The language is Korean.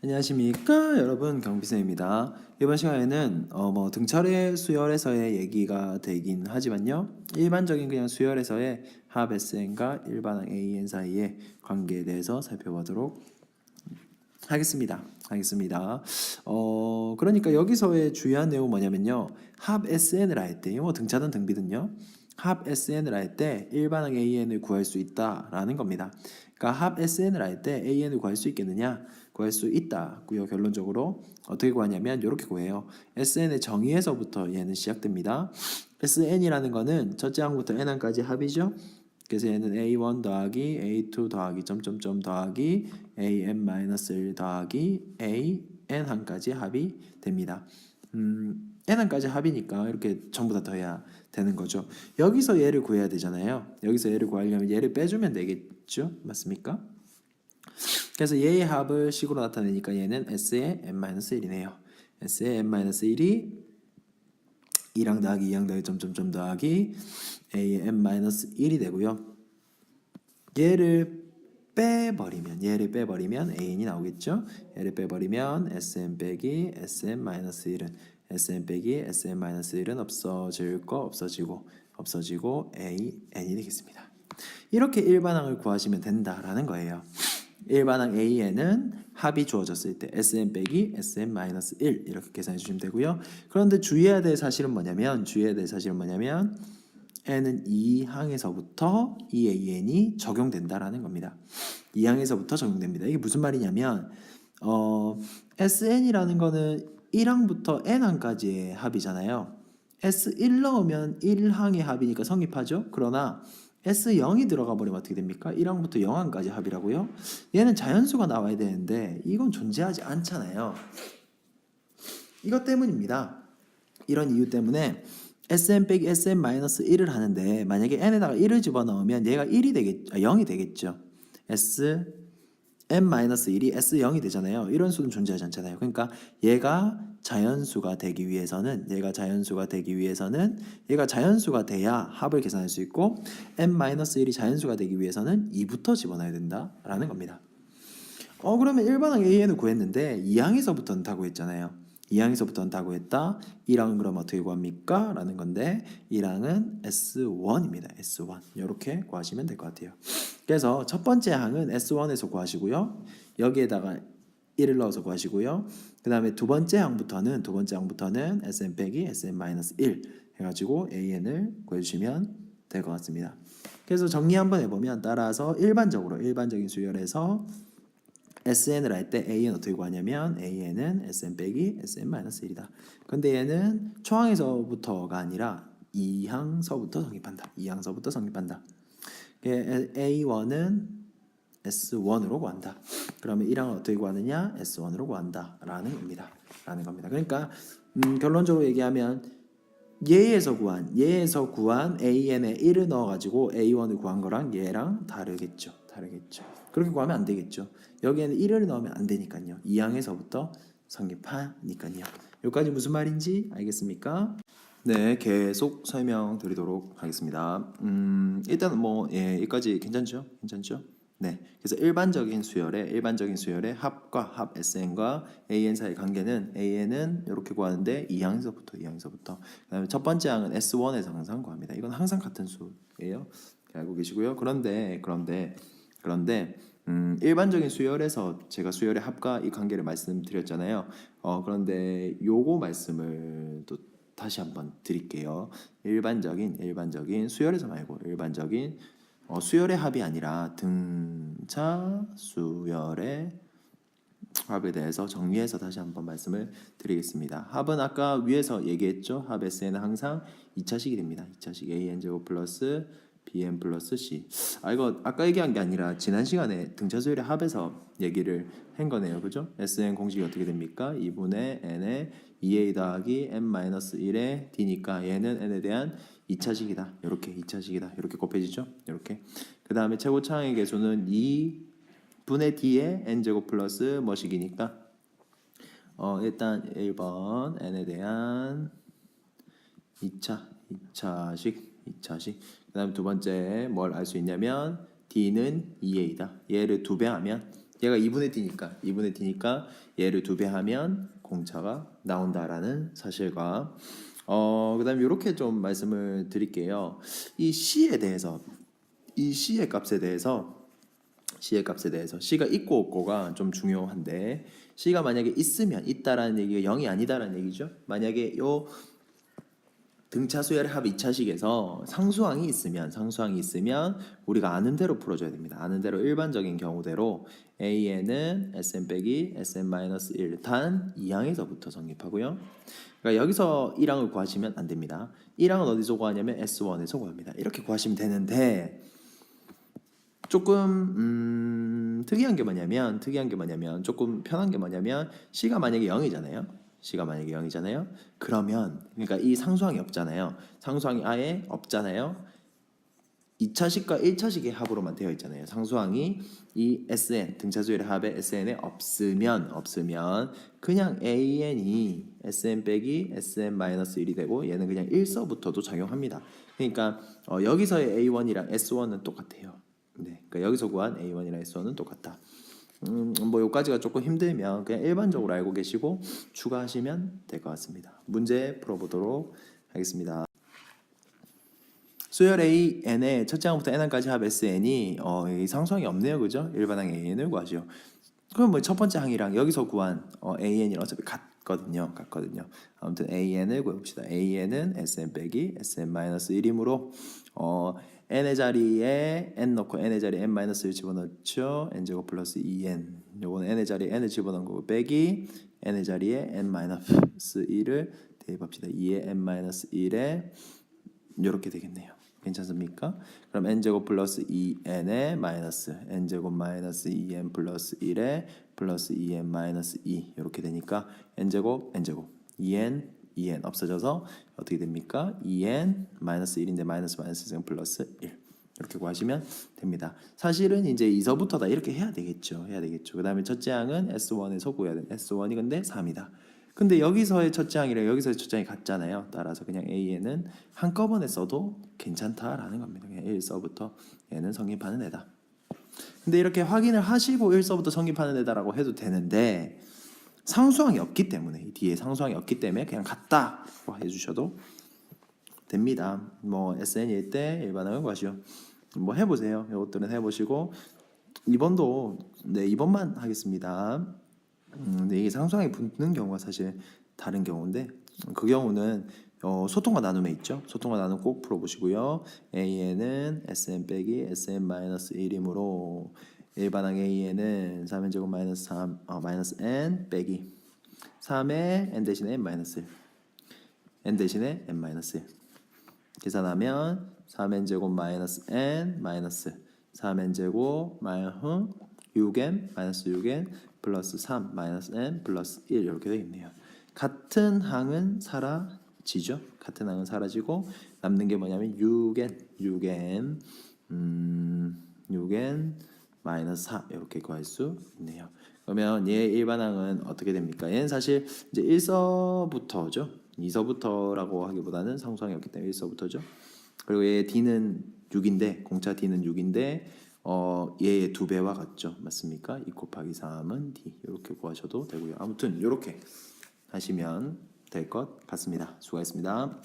안녕하십니까 여러분, 경비쌤입니다. 이번 시간에는 등차례 수열에서의 얘기가 되긴 하지만요, 일반적인 그냥 수열에서의 합 SN과 일반항 AN 사이의 관계에 대해서 살펴보도록 하겠습니다. 그러니까 여기서의 주요한 내용은 뭐냐면요, 합 SN을 할 때, 등차든 등비든요, 합 SN을 할 때 일반항 AN을 구할 수 있다라는 겁니다. 그러니까 합 SN을 할 때 AN을 구할 수 있겠느냐? 구할 수 있다고요. 결론적으로 어떻게 구하냐면 이렇게 구해요. SN의 정의에서부터 얘는 시작됩니다. SN이라는 거는 첫째 항부터 n항까지 합이죠. 그래서 얘는 A1 더하기 A2 더하기 점점점 더하기 AN-1 더하기 AN1까지 합이 됩니다. n까지 합이니까 이렇게 전부 다 더해야 되는 거죠. 여기서 얘를 구해야 되잖아요. 여기서 얘를 구하려면 얘를 빼주면 되겠죠? 맞습니까? 그래서 얘의 합을 식으로 나타내니까 얘는 S의 n-1이네요. S의 n-1이 2랑 더하기 2랑 더하기 점점점 더하기 A의 n-1이 되고요. 얘를 빼버리면 An이 나오겠죠. 얘를 빼버리면 Sn 빼기 Sn-1은 Sn 빼기 Sn-1은 없어지고 An이 되겠습니다. 이렇게 일반항을 구하시면 된다라는 거예요. 일반항 AN은 합이 주어졌을 때 Sn 빼기 Sn-1 이렇게 계산해 주시면 되고요. 그런데 주의해야 될 사실은 뭐냐면 n은 2항에서부터 이 AN이 적용된다라는 겁니다. 2항에서부터 적용됩니다. 이게 무슨 말이냐면 SN이라는 거는 1항부터 n항까지의 합이잖아요. S1 넣으면 1항의 합이니까 성립하죠. 그러나 S0이 들어가 버리면 어떻게 됩니까? 1항부터 0항까지 합이라고요? 얘는 자연수가 나와야 되는데 이건 존재하지 않잖아요. 이것 때문입니다. 이런 이유 때문에 Sn 빼기 Sn-1을 하는데, 만약에 n에다가 1을 집어넣으면 얘가 0이 되겠죠. Sn-1이 S0이 되잖아요. 이런 수는 존재하지 않잖아요. 그러니까 얘가 자연수가 돼야 합을 계산할 수 있고, n-1이 자연수가 되기 위해서는 2부터 집어넣어야 된다라는 겁니다. 그러면 일반항 AN을 구했는데 2항에서부터는 다 구했잖아요. 2항에서부터는 다 구했다. 1항은 그럼 어떻게 구합니까? 라는 건데 1항은 S1입니다. S1. 이렇게 구하시면 될 것 같아요. 그래서 첫 번째 항은 S1에서 구하시고요. 여기에다가 1을 넣어서 구하시고요. 그 다음에 두 번째 항부터는 Sn 빼기 Sn-1 해가지고 AN을 구해주시면 될 것 같습니다. 그래서 정리 한번 해보면, 따라서 일반적인 수열에서 SN을 할 때 AN 어떻게 구하냐면 AN은 SN 빼기 SN-1이다. 근데 얘는 초항에서부터가 아니라 2항서부터 성립한다. A1은 S1으로 구한다. 그러면 1항을 어떻게 구하느냐? S1으로 구한다라는 겁니다. 그러니까 결론적으로 얘기하면 얘에서 구한 AN에 1을 넣어가지고 A1을 구한 거랑 얘랑 다르겠죠. 그렇게 구하면 안 되겠죠. 여기에는 1을 넣으면 안 되니까요. 2항에서부터 성립하니까요. 여기까지 무슨 말인지 알겠습니까? 네, 계속 설명드리도록 하겠습니다. 일단 여기까지 괜찮죠? 네, 그래서 일반적인 수열의 합과 합 SN과 AN 사이의 관계는, AN은 이렇게 구하는데 2항에서부터. 그다음에 첫 번째 항은 S1에서 항상 구합니다. 이건 항상 같은 수예요. 알고 계시고요. 그런데 일반적인 수열에서 제가 수열의 합과 이 관계를 말씀드렸잖아요. 그런데 요거 말씀을 또 다시 한번 드릴게요. 일반적인 수열에서 말고 일반적인 수열의 합이 아니라 등차 수열의 합에 대해서 정리해서 다시 한번 말씀을 드리겠습니다. 합은 아까 위에서 얘기했죠. 합 S는 항상 2차식이 됩니다. 2차식 AN제곱 플러스 BN 플러스 C. 이거 아까 얘기한 게 아니라 지난 시간에 등차 수열의 합에서 얘기를 한 거네요. 그죠? SN 공식이 어떻게 됩니까? 2분의 N에 2A 더하기 N-1의 D니까 얘는 N에 대한 2차식이다. 이렇게 곱해지죠? 이렇게. 그 다음에 최고차항의 개수는 2분의 D에 N제곱 플러스 뭐식이니까 일단 1번 N에 대한 2차식. 그 다음에 두 번째 뭘 알 수 있냐면 D는 2A다. 얘를 2배 하면 얘가 2분의 D니까 얘를 2배 하면 공차가 나온다라는 사실과 그다음에 이렇게 좀 말씀을 드릴게요. 이 C에 대해서 이 C의 값에 대해서 C가 있고 없고가 좀 중요한데 C가 만약에 있다라는 얘기가 0이 아니다라는 얘기죠. 만약에 요 등차수열의 합 2차식에서 상수항이 있으면 우리가 아는 대로 풀어줘야 됩니다. 아는 대로 일반적인 경우대로 AN은 Sn 빼기 Sn-1 단 2항에서부터 성립하고요. 그러니까 여기서 1항을 구하시면 안 됩니다. 1항은 어디서 구하냐면 S1에서 구합니다. 이렇게 구하시면 되는데 조금 특이한 게 뭐냐면 조금 편한 게 뭐냐면 C가 만약에 0이잖아요. 그러면 그러니까 이 상수항이 없잖아요. 상수항이 아예 없잖아요. 2차식과 1차식의 합으로만 되어 있잖아요. 상수항이 이 SN 등차수열의 합에 SN에 없으면 그냥 AN이 SN 빼기 SN-1이 되고 얘는 그냥 1서부터도 작용합니다. 그러니까 여기서의 A1이랑 S1은 똑같아요. 네, 그러니까 여기서 구한 A1이랑 S1은 똑같다. 뭐 여기까지가 조금 힘들면 그냥 일반적으로 알고 계시고 추가하시면 될 것 같습니다. 문제 풀어보도록 하겠습니다. 수열 AN의 첫째 항부터 N항까지 합 SN이 이 상수항이 없네요, 그죠? 일반항 AN을 구하시오. 그럼 뭐 첫 번째 항이랑 여기서 구한 AN이랑 어차피 같거든요. 아무튼 AN을 구해봅시다. AN은 SN 빼기 SN-1이므로 n의 자리에 n 넣고 n의 자리에 n-1 집어넣죠. n제곱 플러스 2n. 요거는 n의 자리에 n을 집어넣은 거고 빼기 n의 자리에 n-1을 대입합시다. 2의 n-1에 이렇게 되겠네요. 괜찮습니까? 그럼 n제곱 플러스 2n에 마이너스 n제곱 마이너스 2n 플러스 1에 플러스 2n 마이너스 2 이렇게 되니까 n제곱 2n 없어져서 어떻게 됩니까? 2n 마이너스 1인데 마이너스 플러스 1 이렇게 구하시면 됩니다. 사실은 이제 2서부터다 이렇게 해야 되겠죠. 그 다음에 첫째 항은 S1에서 구해야 돼. S1이 근데 3이다. 근데 여기서의 첫째 항이랑 여기서의 첫째 항이 같잖아요. 따라서 그냥 AN은 한꺼번에 써도 괜찮다라는 겁니다. 그냥 1서부터 얘는 성립하는 애다. 근데 이렇게 확인을 하시고 1서부터 성립하는 애다라고 해도 되는데 상수항이 없기 때문에 이 뒤에 상수항이 없기 때문에 그냥 같다고 해주셔도 됩니다. 뭐 SN일 때 일반항을 구하시오. 뭐 해보세요. 이것들은 해보시고 2번도 2번만 하겠습니다. 근데 이게 상수항이 붙는 경우가 사실 다른 경우인데 그 경우는 소통과 나눔에 있죠. 소통과 나눔 꼭 풀어보시고요. AN은 SN 빼기 SN-1이므로 일반항 AN은 3n제곱 마이너스 3 마이너스 n 빼기 3에 n 대신에 n-1 계산하면 3n제곱 마이너스 n 마이너스 3n제곱 마이너스 6n 마이너스 6n 플러스 3 마이너스 n 플러스 1 이렇게 되겠네요. 같은 항은 사라지죠. 사라지고 남는 게 뭐냐면 6n 마이너스 4 이렇게 구할 수 있네요. 그러면 얘 일반항은 어떻게 됩니까? 얘는 사실 이제 1서부터죠. 2서부터라고 하기보다는 상수항이 없기 때문에 1서부터죠. 그리고 얘 D는 6인데 공차 D는 6인데 얘의 2배와 같죠. 맞습니까? 2 곱하기 3은 D 이렇게 구하셔도 되고요. 아무튼 이렇게 하시면 될 것 같습니다. 수고하셨습니다.